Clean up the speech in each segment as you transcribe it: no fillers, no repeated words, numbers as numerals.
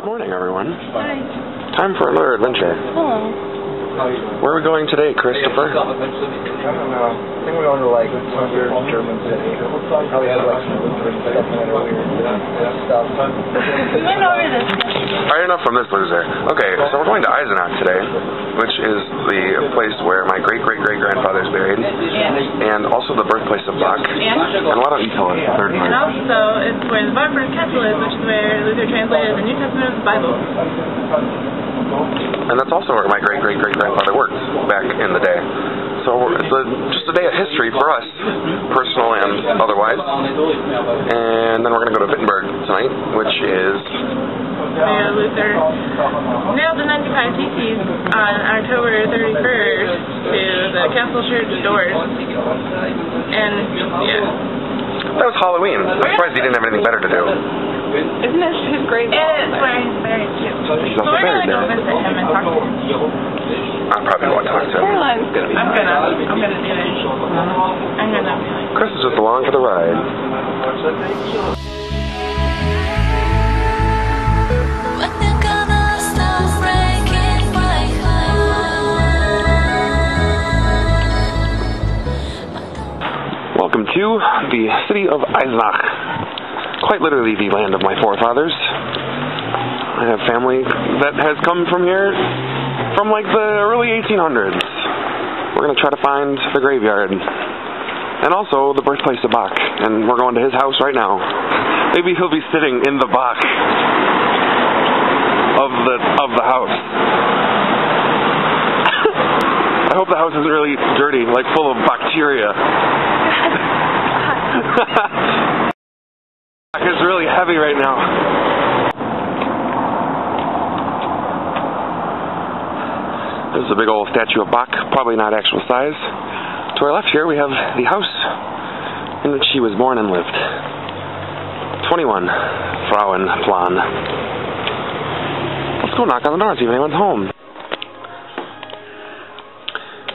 Good morning, everyone. Hi. Time for another adventure. Hello. Where are we going today, Christopher? I don't know. I think we're going to like some weird German city. Probably have like some Lutheran stuff in there, weird stuff. We went over this. Alright, enough from this loser. Okay, so we're going to Eisenach today, which is the place where my great-great-great-grandfather is buried, and also the birthplace of Bach. And why don't you tell us the third part? And also, it's where the Wittenberg Castle is, which is where Luther translated the New Testament of the Bible. And that's also where my great-great-great-grandfather worked back in the day. So it's just a day of history for us, personal and otherwise. And then we're going to go to Wittenberg tonight, which is... Luther nailed the 95 theses on October 31st to the castle church doors. And, yeah. That was Halloween. I'm surprised he didn't have anything better to do. Isn't this his grave? It is where he's buried, too. He's also buried there. So we're going to go visit him and talk to him. I probably won't talk to him. Caroline's going to be I'm gonna do it. I'm gonna do it. Chris is just along for the ride. Welcome to the city of Eisenach, quite literally the land of my forefathers. I have family that has come from here from like the early 1800s. We're going to try to find the graveyard and also the birthplace of Bach, and we're going to his house right now. Maybe he'll be sitting in the Bach of the house. I hope the house isn't really dirty, like full of bacteria. It's really heavy right now. This is a big old statue of Bach, probably not actual size. To our left here we have the house in which she was born and lived. 21 Frauenplan. Let's go knock on the door and see if anyone's home.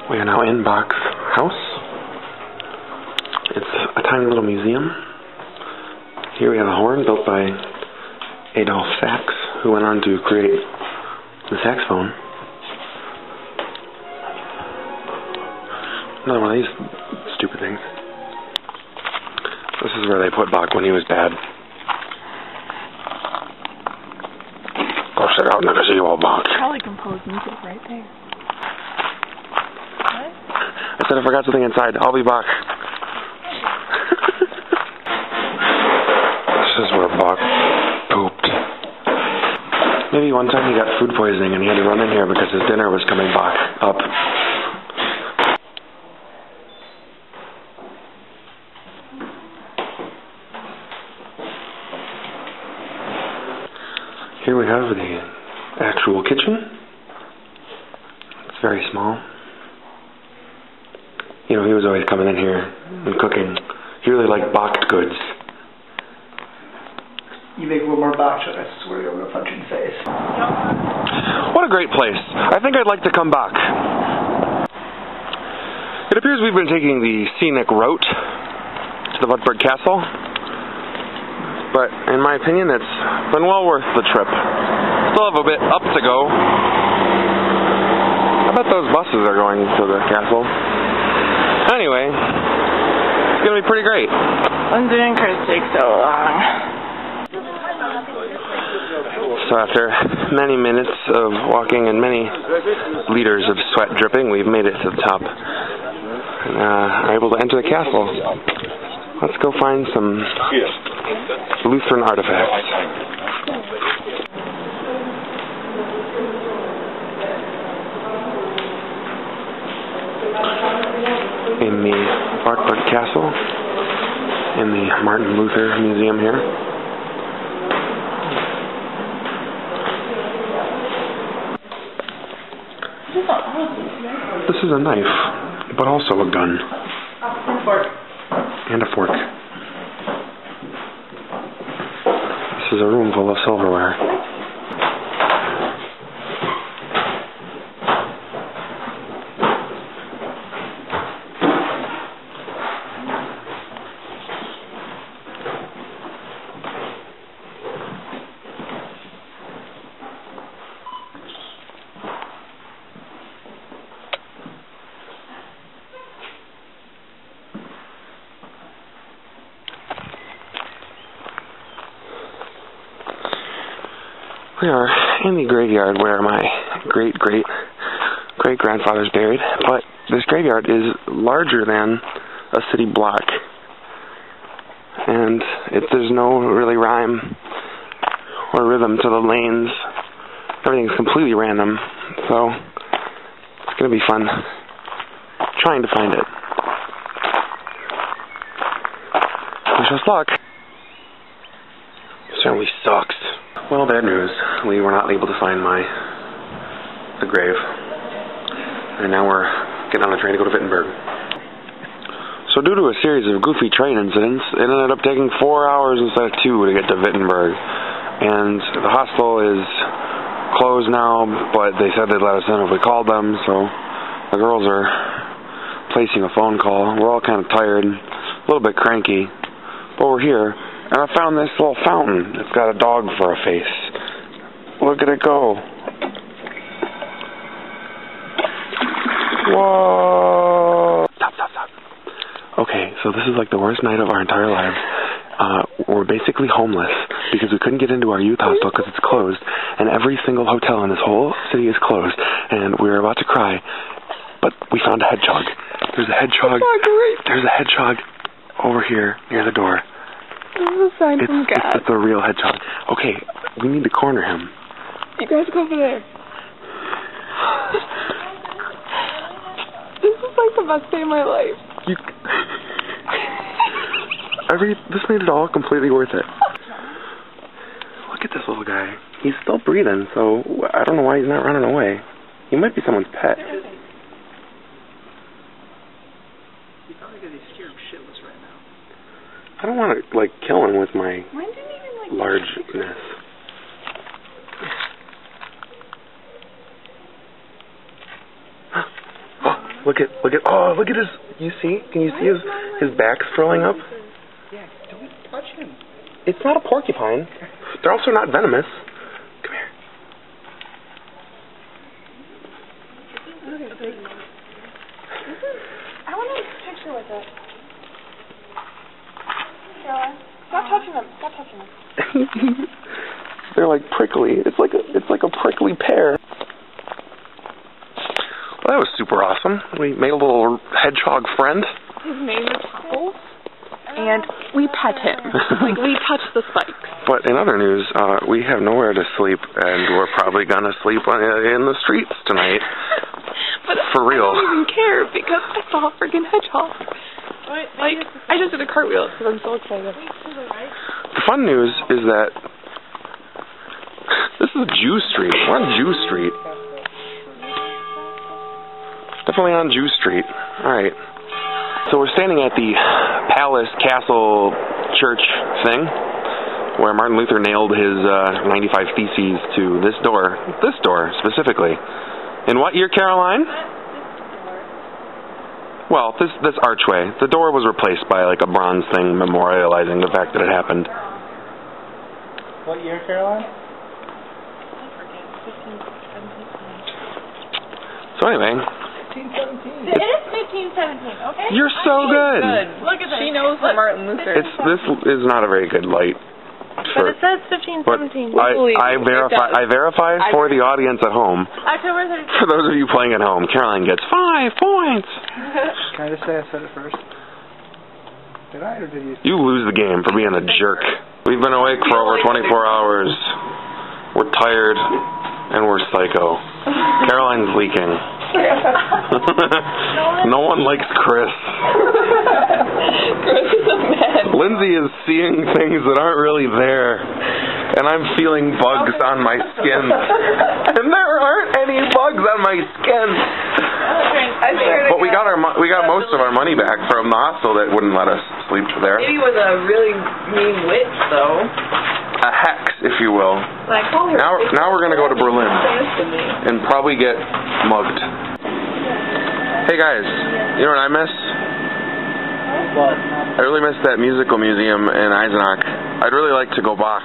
We are now in Bach's house. It's a tiny little museum. Here we have a horn built by Adolf Sax, who went on to create the saxophone. Another one of these stupid things. This is where they put Bach when he was bad. Go sit out in the gazebo, Bach. Probably compose music right there. What? I said I forgot something inside. I'll be back. This is where Bach pooped. Maybe one time he got food poisoning and he had to run in here because his dinner was coming back up. Here we have the actual kitchen. It's very small. You know, he was always coming in here and cooking. He really liked Bach goods. You make a little more Bach joke, I swear to God, I'm going to punch you in the face. What a great place. I think I'd like to come back. It appears we've been taking the scenic route to the Wittenberg Castle. But in my opinion, it's been well worth the trip. Still have a bit up to go. I bet those buses are going to the castle. Anyway, it's going to be pretty great. I'm doing Chris take so long. So after many minutes of walking and many liters of sweat dripping, we've made it to the top. And are able to enter the castle. Let's go find some Lutheran artifacts. In the Wittenberg Castle, in the Martin Luther Museum here. This is a knife, but also a gun. And a fork. This is a room full of silverware. We are in the graveyard where my great-great-great-grandfather's buried, but this graveyard is larger than a city block, and there's no really rhyme or rhythm to the lanes. Everything's completely random, so it's going to be fun trying to find it. Wish us luck. Certainly sucks. Well, bad news. We were not able to find the grave. And now we're getting on a train to go to Wittenberg. So due to a series of goofy train incidents, it ended up taking 4 hours instead of 2 to get to Wittenberg. And the hostel is closed now, but they said they'd let us in if we called them, so the girls are placing a phone call. We're all kind of tired, a little bit cranky, but we're here. And I found this little fountain. It's got a dog for a face. Look at it go. Whoa! Stop. Okay, so this is like the worst night of our entire lives. We're basically homeless because we couldn't get into our youth hostel because it's closed. And every single hotel in this whole city is closed. And we were about to cry. But we found a hedgehog. There's a hedgehog. There's a hedgehog over here near the door. This is a sign from God. It's a real hedgehog. Okay, we need to corner him. You guys go over there. This is like the best day of my life. This made it all completely worth it. Look at this little guy. He's still breathing, so I don't know why he's not running away. He might be someone's pet. He's probably because he's scared shitless right now. I don't want to, kill him with my Mine didn't even, largeness. Look at his, you see? Can you see his back's curling up? Yeah, don't touch him. It's not a porcupine. They're also not venomous. Come here. I want a picture with it. Caroline, stop touching them. Stop touching them. They're like prickly. It's like a prickly pear. Well, that was super awesome. We made a little hedgehog friend. His name is Puddles, and we pet him. We touch the spikes. But in other news, we have nowhere to sleep, and we're probably gonna sleep in the streets tonight. But for real. I don't even care because I saw a freaking hedgehog. I just did a cartwheel because I'm so excited. The fun news is that this is Jew Street. We're on Jew Streat. Definitely on Jew Street. Alright. So we're standing at the Palace Castle Church thing, where Martin Luther nailed his 95 Theses to this door specifically. In what year, Caroline? Well, this archway. The door was replaced by a bronze thing memorializing the fact that it happened. What year, Caroline? So anyway. 1517. It is 1517, okay? You're so good. Look at this. She knows that Martin Luther. This is not a very good light. But it says 1517. I verify for the audience at home. October 31st. For those of you playing at home, Caroline gets 5 points. Can I just say I said it first? Did I or did you? You lose the game for being a jerk. We've been awake for over 24 hours. We're tired and we're psycho. Caroline's leaking. No one likes Chris. Chris is a man. Lindsay is seeing things that aren't really there. And I'm feeling bugs on my skin. And there aren't any bugs on my skin. But we got most of our money back from the hostel that wouldn't let us sleep there. Maybe it was a really mean witch, though. A hex, if you will. Now we're gonna go to Berlin and probably get mugged. Hey guys, you know what I miss? What? I really miss that musical museum in Eisenach. I'd really like to go back.